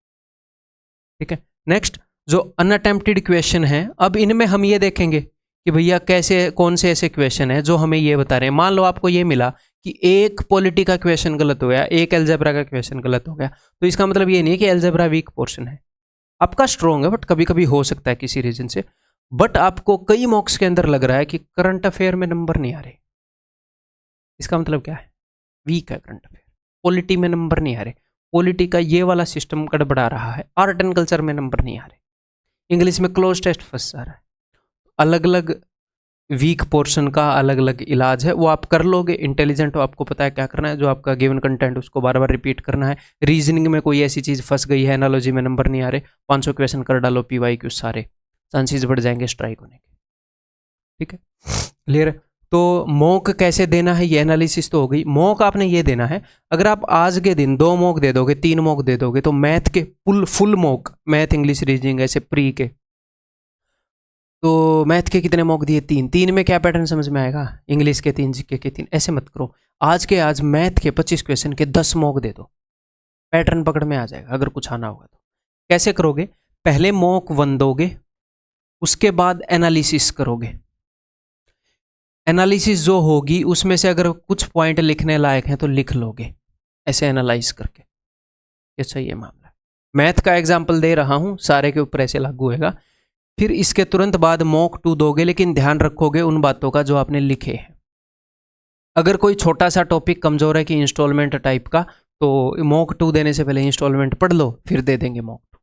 ठीक है, नेक्स्ट जो अनअटेम्प्टेड क्वेश्चन है, अब इनमें हम ये देखेंगे कि भैया कैसे, कौन से ऐसे क्वेश्चन है जो हमें ये बता रहे हैं। मान लो आपको ये मिला कि एक पॉलिटी का क्वेश्चन गलत हो गया, एक अलजेब्रा का क्वेश्चन गलत हो गया, तो इसका मतलब ये नहीं है कि अलजेब्रा वीक पोर्शन है, आपका स्ट्रॉन्ग है, बट कभी कभी हो सकता है किसी रीजन से। बट आपको कई मॉक्स के अंदर लग रहा है कि करंट अफेयर में नंबर नहीं आ रहे, इसका मतलब क्या है, वीक है करंट अफेयर। पॉलिटी में नंबर नहीं आ रहे, पॉलिटी का ये वाला सिस्टम गड़बड़ा रहा है। आर्ट एंड कल्चर में नंबर नहीं आ रहे, इंग्लिश में क्लोज टेस्ट फंस जा रहा है। अलग अलग वीक पोर्शन का अलग अलग इलाज है, वो आप कर लोगे। इंटेलिजेंट हो, आपको पता है क्या करना है, जो आपका गिवन कंटेंट उसको बार बार रिपीट करना है। रीजनिंग में कोई ऐसी चीज़ फंस गई है, एनालॉजी में नंबर नहीं आ रहे, 500 क्वेश्चन कर डालो PYQ, सारे चांसेस बढ़ जाएंगे स्ट्राइक होने के। ठीक है, क्लियर है। तो मॉक कैसे देना है, ये एनालिसिस तो हो गई। मॉक आपने ये देना है, अगर आप आज के दिन 2 मॉक दे दोगे, 3 मॉक दे दोगे, तो मैथ के full mock, math English reasoning ऐसे प्री के, तो मैथ के कितने मॉक दिए, 3, 3 में क्या पैटर्न समझ में आएगा, इंग्लिश के 3, जीके के 3, ऐसे मत करो। आज के आज मैथ के 25 क्वेश्चन के 10 मॉक दे दो, पैटर्न पकड़ में आ जाएगा अगर कुछ आना होगा तो। कैसे करोगे, पहले मॉक 1 दोगे, उसके बाद एनालिसिस करोगे। एनालिसिस जो होगी उसमें से अगर कुछ पॉइंट लिखने लायक हैं तो लिख लोगे, ऐसे एनालाइज करके। अच्छा, ये मामला है। मैथ का एग्जाम्पल दे रहा हूं, सारे के ऊपर ऐसे लागू होगा। फिर इसके तुरंत बाद मॉक 2 दोगे, लेकिन ध्यान रखोगे उन बातों का जो आपने लिखे हैं। अगर कोई छोटा सा टॉपिक कमजोर है कि इंस्टॉलमेंट टाइप का, तो मॉक 2 देने से पहले इंस्टॉलमेंट पढ़ लो, फिर दे देंगे मॉक 2।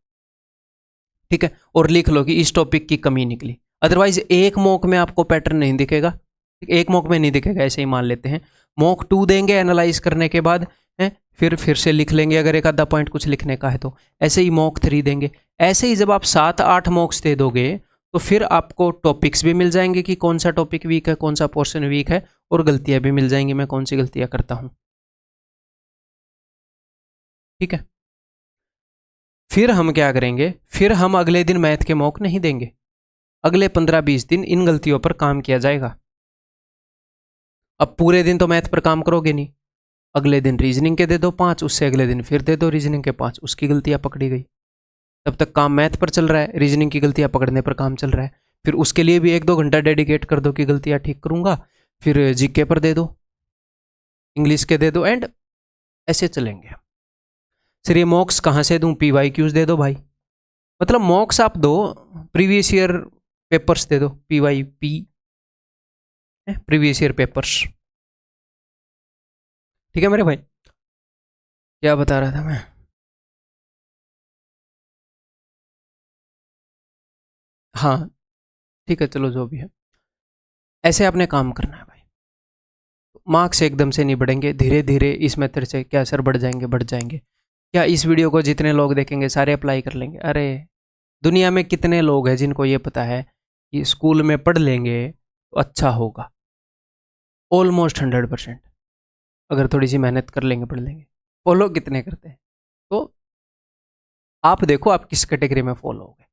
ठीक है, और लिख लो कि इस टॉपिक की कमी निकली। अदरवाइज एक मॉक में आपको पैटर्न नहीं दिखेगा, एक मॉक में नहीं दिखेगा, ऐसे ही मान लेते हैं। मॉक 2 देंगे एनालाइज करने के बाद है, फिर से लिख लेंगे अगर एक आधा पॉइंट कुछ लिखने का है तो। ऐसे ही मॉक 3 देंगे। ऐसे ही जब आप 7-8 मॉक्स दे दोगे तो फिर आपको टॉपिक्स भी मिल जाएंगे कि कौन सा टॉपिक वीक है, कौन सा पोर्शन वीक है, और गलतियां भी मिल जाएंगी, मैं कौन सी गलतियां करता हूं। ठीक है, फिर हम क्या करेंगे, फिर हम अगले दिन मैथ के मॉक नहीं देंगे, अगले 15-20 दिन इन गलतियों पर काम किया जाएगा। अब पूरे दिन तो मैथ पर काम करोगे नहीं, अगले दिन रीजनिंग के दे दो 5, उससे अगले दिन फिर दे दो रीजनिंग के 5, उसकी गलतियां पकड़ी गई। तब तक काम मैथ पर चल रहा है, रीजनिंग की गलतियां पकड़ने पर काम चल रहा है। फिर उसके लिए भी 1-2 घंटा डेडिकेट कर दो कि गलतियां ठीक करूंगा, फिर जीके पर दे दो, इंग्लिश के दे दो, एंड ऐसे चलेंगे। सर ये मॉक्स कहाँ से दूं, PYQs दे दो भाई, मतलब मॉक्स आप दो, प्रीवियस ईयर पेपर्स दे दो, PYP, प्रीवियस ईयर पेपर्स। ठीक है मेरे भाई, क्या बता रहा था मैं, हाँ ठीक है, चलो जो भी है, ऐसे आपने काम करना है भाई। मार्क्स एकदम से नहीं बढ़ेंगे, धीरे धीरे इस मेथड से क्या सर बढ़ जाएंगे, बढ़ जाएंगे। क्या इस वीडियो को जितने लोग देखेंगे सारे अप्लाई कर लेंगे? अरे दुनिया में कितने लोग हैं जिनको ये पता है कि स्कूल में पढ़ लेंगे तो अच्छा होगा? ऑलमोस्ट 100%। अगर थोड़ी सी मेहनत कर लेंगे, पढ़ लेंगे। फॉलो कितने करते हैं? तो आप देखो आप किस कैटेगरी में फॉलो हो गए।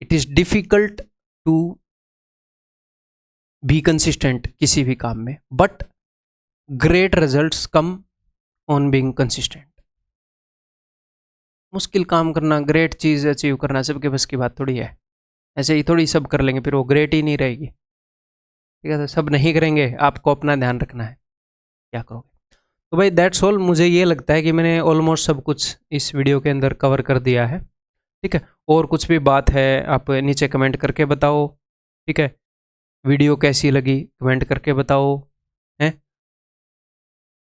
It is difficult to be consistent किसी भी काम में, but great results come on being consistent. मुश्किल काम करना, ग्रेट चीज़ अचीव करना सबके बस की बात थोड़ी है। ऐसे ही थोड़ी सब कर लेंगे फिर वो ग्रेट ही नहीं रहेगी। ठीक है, तो सब नहीं करेंगे, आपको अपना ध्यान रखना है क्या करोगे। तो भाई दैट्स ऑल, मुझे ये लगता है कि मैंने ऑलमोस्ट सब कुछ इस वीडियो के अंदर कवर कर दिया है। ठीक है, और कुछ भी बात है आप नीचे कमेंट करके बताओ। ठीक है, वीडियो कैसी लगी कमेंट करके बताओ, हैं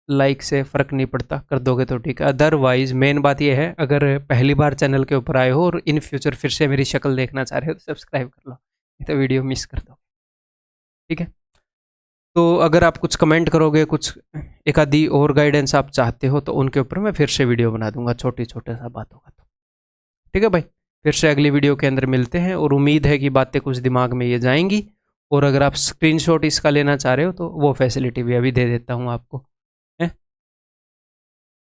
लाइक से फ़र्क नहीं पड़ता, कर दोगे तो ठीक है। अदरवाइज़ मेन बात यह है, अगर पहली बार चैनल के ऊपर आए हो और इन फ्यूचर फिर से मेरी शक्ल देखना चाह रहे हो तो सब्सक्राइब कर लो, नहीं तो वीडियो मिस कर दो। ठीक है, तो अगर आप कुछ कमेंट करोगे, कुछ एक आधी और गाइडेंस आप चाहते हो तो उनके ऊपर मैं फिर से वीडियो बना दूंगा, छोटे छोटे सा बातों का। तो ठीक है भाई, फिर से अगली वीडियो के अंदर मिलते हैं, और उम्मीद है कि बातें कुछ दिमाग में ये जाएंगी। और अगर आप स्क्रीनशॉट इसका लेना चाह रहे हो तो वो फैसिलिटी भी अभी दे देता हूँ आपको।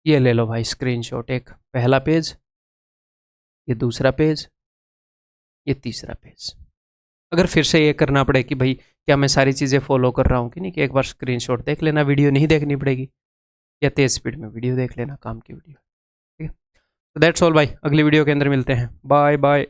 ये ले लो भाई स्क्रीनशॉट, एक पहला पेज, ये दूसरा पेज, ये तीसरा पेज। अगर फिर से ये करना पड़े कि भाई क्या मैं सारी चीज़ें फॉलो कर रहा हूँ कि नहीं, कि एक बार स्क्रीनशॉट देख लेना, वीडियो नहीं देखनी पड़ेगी, या तेज़ स्पीड में वीडियो देख लेना, काम की वीडियो। ठीक है, तो दैट्स ऑल भाई, अगली वीडियो के अंदर मिलते हैं, बाय बाय।